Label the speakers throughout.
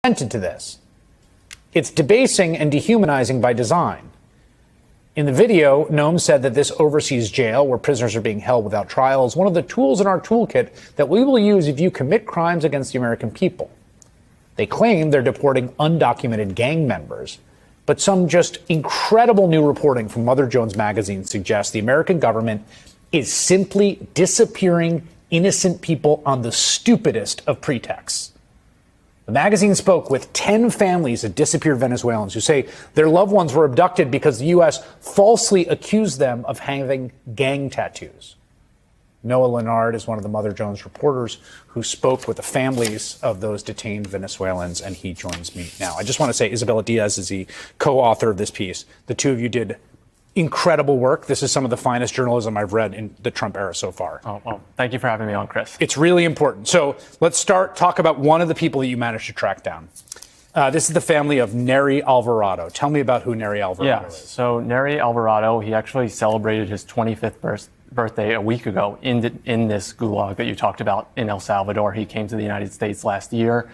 Speaker 1: To this. It's debasing and dehumanizing by design. In the video, Noam said that this overseas jail where prisoners are being held without trial is one of the tools in our toolkit that we will use if you commit crimes against the American people. They claim they're deporting undocumented gang members, but some just incredible new reporting from Mother Jones magazine suggests the American government is simply disappearing innocent people on the stupidest of pretexts. The magazine spoke with 10 families of disappeared Venezuelans who say their loved ones were abducted because the U.S. falsely accused them of having gang tattoos. Noah Leonard is one of the Mother Jones reporters who spoke with the families of those detained Venezuelans, and he joins me now. I just want to say Isabella Diaz is the co-author of this piece. The two of you did incredible work. This is some of the finest journalism I've read in the Trump era so far.
Speaker 2: Oh, well, thank you for having me on, Chris.
Speaker 1: It's really important. So let's talk about one of the people that you managed to track down. This is the family of Nery Alvarado. Tell me about who Nery Alvarado is.
Speaker 2: So Nery Alvarado, he actually celebrated his 25th birthday a week ago in this gulag that you talked about in El Salvador. He came to the United States last year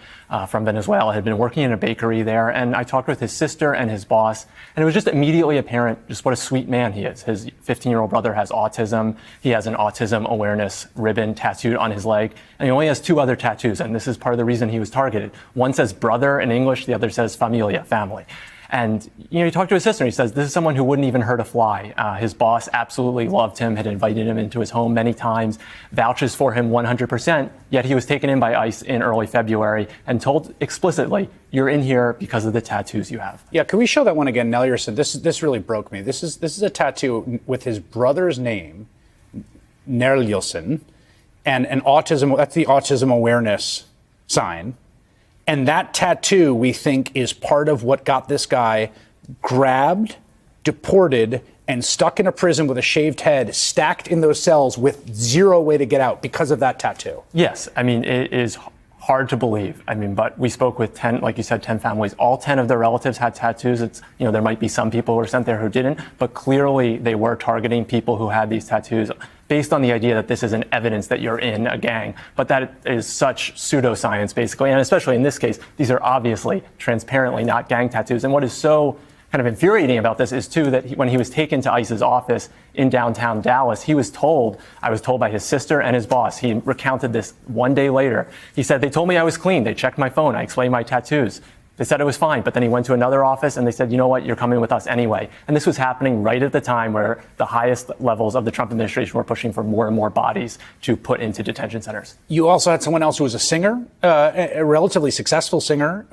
Speaker 2: from Venezuela, had been working in a bakery there, and I talked with his sister and his boss, and it was just immediately apparent just what a sweet man he is. His 15-year-old brother has autism. He has an autism awareness ribbon tattooed on his leg, and he only has 2 other tattoos, and this is part of the reason he was targeted. One says brother in English, the other says familia, family. And, he talked to his sister, and he says, this is someone who wouldn't even hurt a fly. His boss absolutely loved him, had invited him into his home many times, vouches for him 100%, yet he was taken in by ICE in early February and told explicitly, you're in here because of the tattoos you have.
Speaker 1: Yeah, can we show that one again? Nelierson, this really broke me. This is a tattoo with his brother's name, Nerlielson, and an autism, that's the autism awareness sign. And that tattoo, we think, is part of what got this guy grabbed, deported, and stuck in a prison with a shaved head, stacked in those cells with zero way to get out because of that tattoo.
Speaker 2: Yes. I mean, it is hard to believe. I mean, but we spoke with 10, like you said, 10 families. All 10 of their relatives had tattoos. It's, there might be some people who were sent there who didn't, but clearly they were targeting people who had these tattoos based on the idea that this is an evidence that you're in a gang. But that is such pseudoscience, basically. And especially in this case, these are obviously transparently not gang tattoos. And what is so kind of infuriating about this is, too, that when he was taken to ICE's office in downtown Dallas, I was told by his sister and his boss, he recounted this one day later. He said, they told me I was clean. They checked my phone. I explained my tattoos. They said it was fine, but then he went to another office and they said, you know what, you're coming with us anyway. And this was happening right at the time where the highest levels of the Trump administration were pushing for more and more bodies to put into detention centers.
Speaker 1: You also had someone else who was a singer, a relatively successful singer.